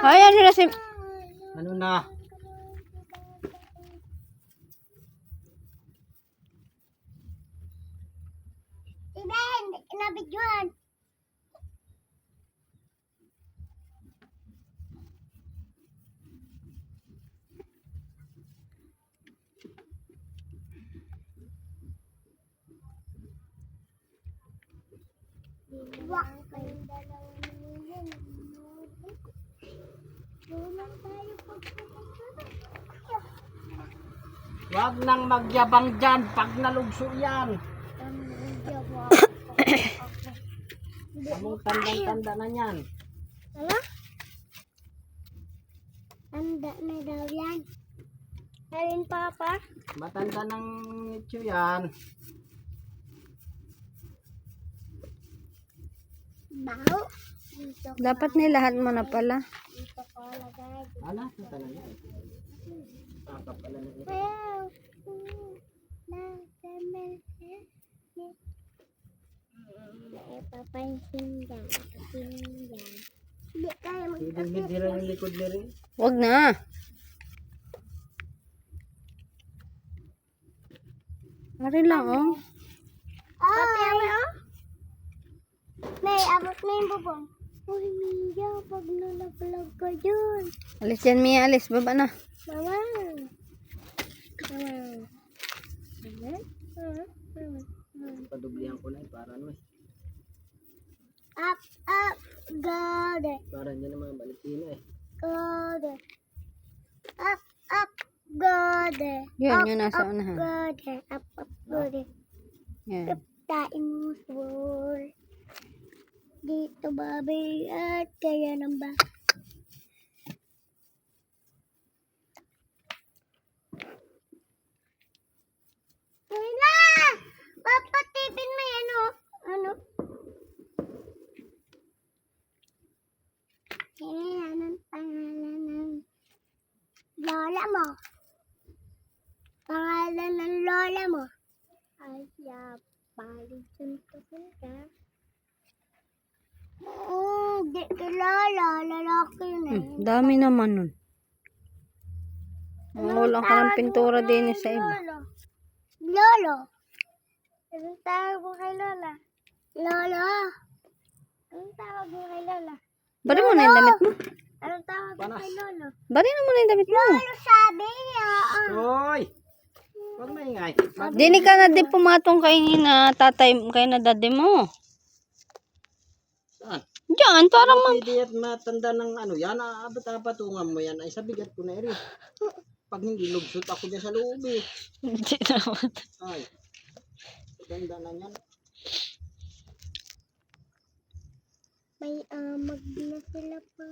Ay, ano na si... Ano na? Iben, nabidyoan. Wak kayong 2,000,000. Kulang tayo pagpupunta. Wag nang magyabang dyan pag nalugso yan. Among tandang-tanda na yan. Ano? Tanda na daw yan. Alin, Papa? Matanda ng ito yan. Baho. Dito Dapat nilahat mo na pala. Dito ko lagay. Ala, ito na yan. Papa pala na ito. Ayaw. Nasamal siya. Papansin dyan. Hindi tayo Hidira yung likod na rin. Wag na. Ari lang, oh. Pati oh. May abot na yung bubong. Uy, Mia, pag nalaglag ka dyan. Alis yan, Mia. Alis. Baba na. Mama. Mama. Padublihan ko na para ano eh. Up, go there. Para hindi naman balikin eh. Go there. Up, go there. Yun, yun nasa unahan. Go there. Up, go there. Yan. Kaptain mo swor. Dito babi at kaya nang ba. Wala! Papatipin mo yan o. Ano? Yan ang pangalan ng lola mo. Pangalan ng lola mo. Ay, balik dyan ka ka. Oo, di kilala. Lalaki yun eh. Dami naman nun. Mangulang ka ng pintura din sa iba. Lolo. Lolo. Anong tawag mo kay Lola? Lolo. Anong tawag mo kay Lola? Bari mo na yung damit mo. Anong tawag mo kay Lolo? Bari na mo na yung damit mo. Lolo sabi niya. Hoy! Huwag maingay. Dini ka na din pumatong kay na tatay, kay na daddy mo. Saan? Diyan, parang Pwede at matanda ng ano yan. Abat-abatungan mo yan. Ay sabigat ko na rin. Pag hindi lugsot ako dyan sa loob eh. Hindi naman. Ay. Ganda na yan. May amag na sila pa.